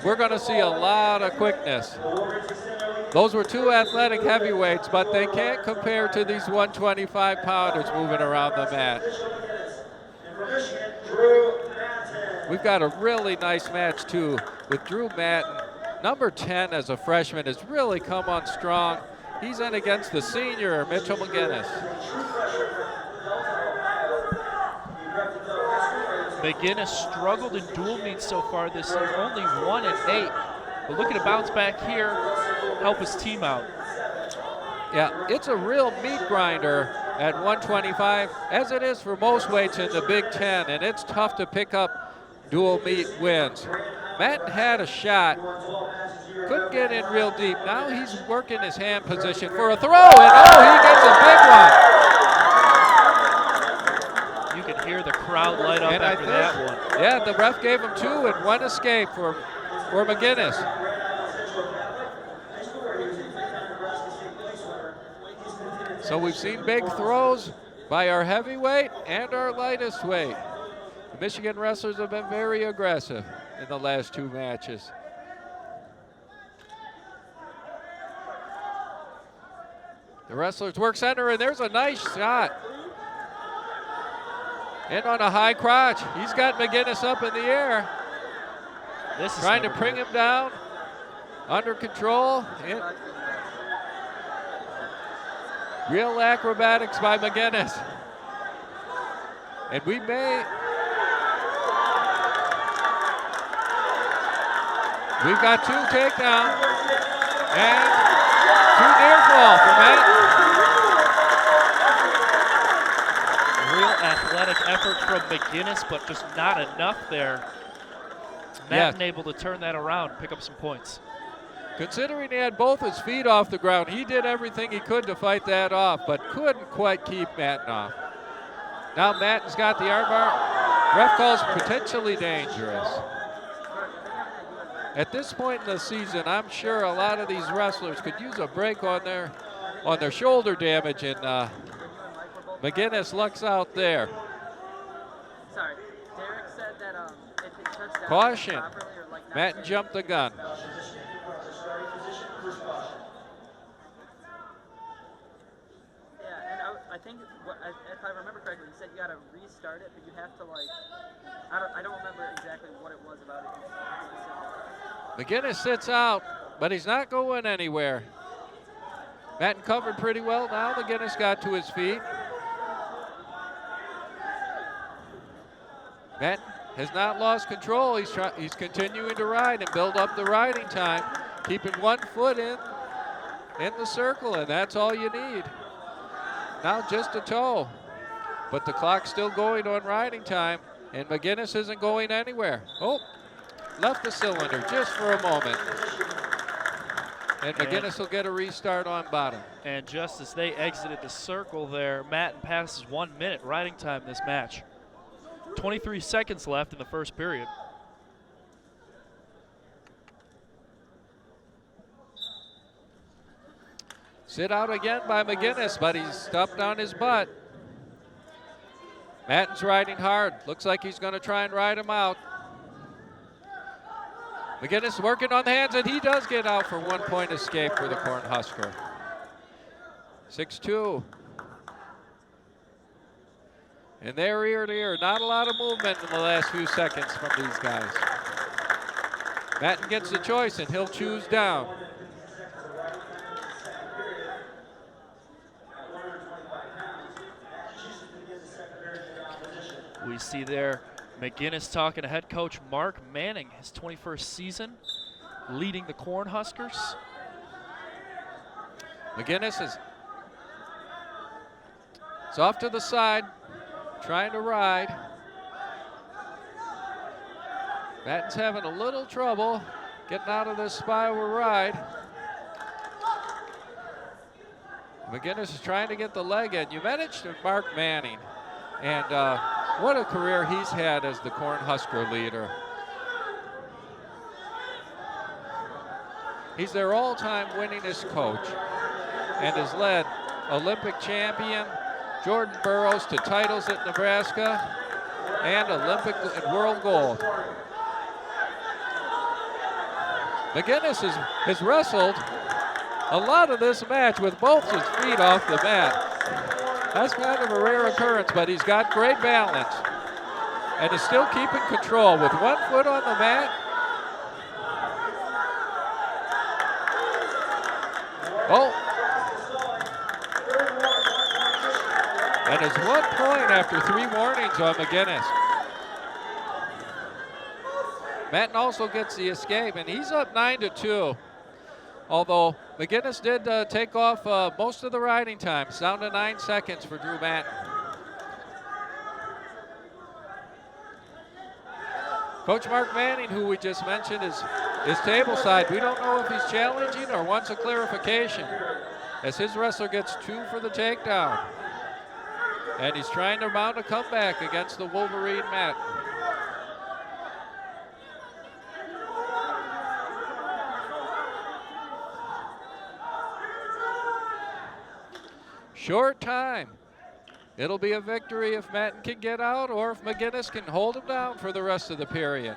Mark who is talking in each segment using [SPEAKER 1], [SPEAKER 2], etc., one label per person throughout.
[SPEAKER 1] We're going to see a lot of quickness. Those were two athletic heavyweights, but they can't compare to these 125-pounders moving around the mat. We've got a really nice match, too, with Drew Mattin. Number 10 as a freshman has really come on strong. He's in against the senior, Mitchell Maginnis.
[SPEAKER 2] Maginnis struggled in dual meets so far this year, only 1-8. But looking to bounce back here, help his team out.
[SPEAKER 1] Yeah, it's a real meat grinder at 125, as it is for most weights in the Big Ten, and it's tough to pick up dual meet wins. Mattin had a shot, couldn't get in real deep. Now he's working his hand position for a throw, and oh, he gets a big one.
[SPEAKER 2] You can hear the crowd light up after that one.
[SPEAKER 1] Yeah, the ref gave him 2 and 1 escape for Maginnis. So we've seen big throws by our heavyweight and our lightest weight. The Michigan wrestlers have been very aggressive in the last 2 matches. The wrestlers work center, and there's a nice shot. And on a high crotch, he's got Maginnis up in the air.
[SPEAKER 2] This is
[SPEAKER 1] trying to bring him down, under control. Real acrobatics by Maginnis. And we've got 2 takedowns and 2 near fall for Matt.
[SPEAKER 2] Real athletic effort from Maginnis, but just not enough there. Mattin able to turn that around, pick up some points.
[SPEAKER 1] Considering he had both his feet off the ground, he did everything he could to fight that off, but couldn't quite keep Mattin off. Now Mattin's got the armbar. Ref calls potentially dangerous. At this point in the season, I'm sure a lot of these wrestlers could use a break on their shoulder damage, and Maginnis looks out there.
[SPEAKER 3] Sorry, Derek said that if it shuts down
[SPEAKER 1] Caution.
[SPEAKER 3] properly or like
[SPEAKER 1] Mattin jumped the gun.
[SPEAKER 3] Yeah, and I think if I remember correctly, he said you got to restart it, but you have to I don't remember exactly what it was about it.
[SPEAKER 1] Maginnis sits out, but he's not going anywhere. Mattin covered pretty well. Now Maginnis got to his feet. Mattin has not lost control. He's continuing to ride and build up the riding time, keeping 1 foot in the circle, and that's all you need. Now just a toe, but the clock's still going on riding time, and Maginnis isn't going anywhere. Oh, left the cylinder just for a moment. And Maginnis will get a restart on bottom.
[SPEAKER 2] And just as they exited the circle there, Mattin passes 1 minute riding time this match. 23 seconds left in the first period.
[SPEAKER 1] Sit out again by Maginnis, but he's stuffed on his butt. Mattin's riding hard. Looks like he's going to try and ride him out. Maginnis working on the hands, and he does get out for 1 point escape for the Cornhusker. 6-2. And they're ear to ear. Not a lot of movement in the last few seconds from these guys. Mattin gets the choice, and he'll choose down.
[SPEAKER 2] We see there Maginnis talking to head coach Mark Manning, his 21st season, leading the Cornhuskers.
[SPEAKER 1] Maginnis is off to the side, trying to ride. Mattin's having a little trouble getting out of this spiral ride. Maginnis is trying to get the leg in. You mentioned Mark Manning, and what a career he's had as the Cornhusker leader. He's their all-time winningest coach and has led Olympic champion Jordan Burroughs to titles at Nebraska and Olympic and world gold. Maginnis has wrestled a lot of this match with both his feet off the mat. That's kind of a rare occurrence, but he's got great balance and is still keeping control with one foot on the mat. Oh. And it's 1 point after 3 warnings on Maginnis. Mattin also gets the escape, and he's up 9-2. Although Maginnis did take off most of the riding time. It's down to 9 seconds for Drew Mattin. Coach Mark Manning, who we just mentioned, is tableside. We don't know if he's challenging or wants a clarification, as his wrestler gets 2 for the takedown. And he's trying to mount a comeback against the Wolverine Mattin. Short time. It'll be a victory if Mattin can get out or if Maginnis can hold him down for the rest of the period.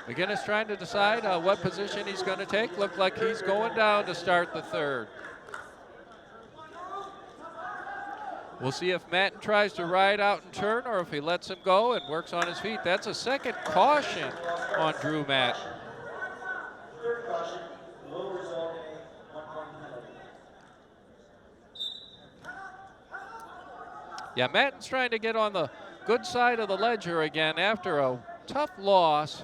[SPEAKER 1] Maginnis trying to decide what position he's going to take. Looked like he's going down to start the third. We'll see if Mattin tries to ride out and turn or if he lets him go and works on his feet. That's a second caution on Drew Mattin.
[SPEAKER 4] Third caution, will result in a 1-point penalty.
[SPEAKER 1] Yeah, Mattin's trying to get on the good side of the ledger again after a tough loss.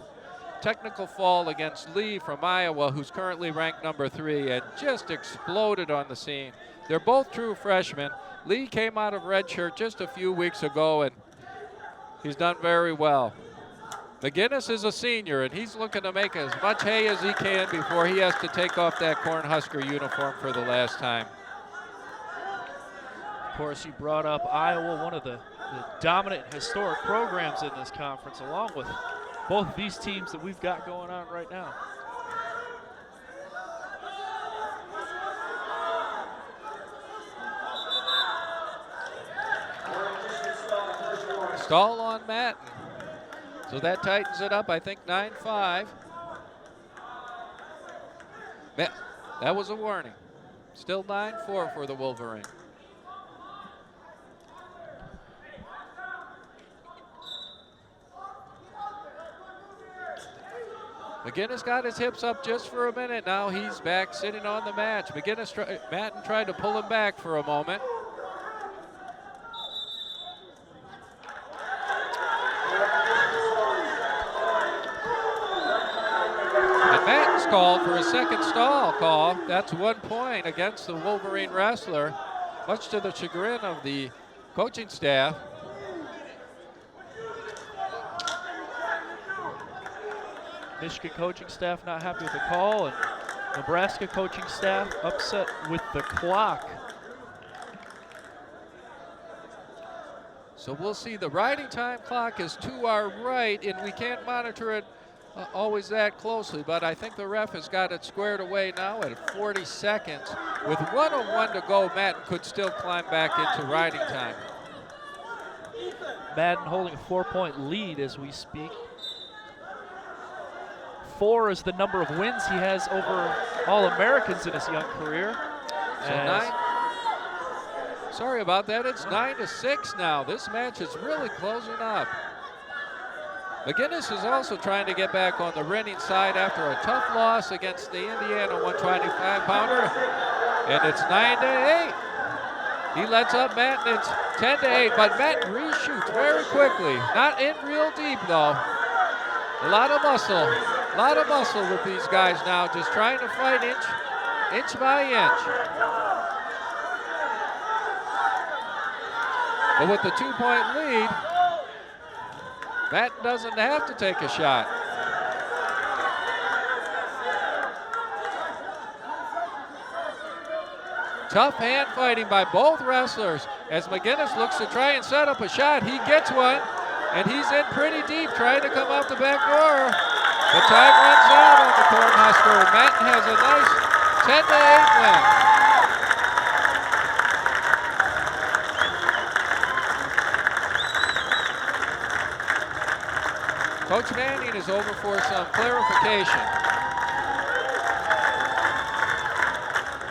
[SPEAKER 1] Technical fall against Lee from Iowa, who's currently ranked number 3 and just exploded on the scene. They're both true freshmen. Lee came out of redshirt just a few weeks ago, and he's done very well. Maginnis is a senior, and he's looking to make as much hay as he can before he has to take off that Cornhusker uniform for the last time.
[SPEAKER 2] Of course, you brought up Iowa, one of the dominant historic programs in this conference, along with both these teams that we've got going on right now.
[SPEAKER 1] Stall on Mattin. So that tightens it up, I think 9-5. That was a warning. Still 9-4 for the Wolverine. Maginnis got his hips up just for a minute. Now he's back sitting on the match. Mattin tried to pull him back for a moment. Mattin's called for a second stall call. That's 1 point against the Wolverine wrestler, much to the chagrin of the coaching staff.
[SPEAKER 2] Michigan coaching staff not happy with the call, and Nebraska coaching staff upset with the clock.
[SPEAKER 1] So we'll see. The riding time clock is to our right, and we can't monitor it always that closely, but I think the ref has got it squared away now at 40 seconds. With 1:01 to go, Mattin could still climb back into riding time.
[SPEAKER 2] Mattin holding a 4-point lead as we speak. 4 is the number of wins he has over All-Americans in his young career.
[SPEAKER 1] So sorry about that, it's 9-6 now. This match is really closing up. Maginnis is also trying to get back on the winning side after a tough loss against the Indiana 125-pounder, and it's 9-8. He lets up Mattin, it's 10-8, but Mattin reshoots very quickly. Not in real deep though. A lot of muscle with these guys now, just trying to fight inch by inch. But with the 2-point lead, Mattin doesn't have to take a shot. Tough hand fighting by both wrestlers as Maginnis looks to try and set up a shot. He gets one, and he's in pretty deep trying to come out the back door. The time runs out on Cornhusker. Mattin has a nice 10-8 win. Coach Manning is over for some clarification.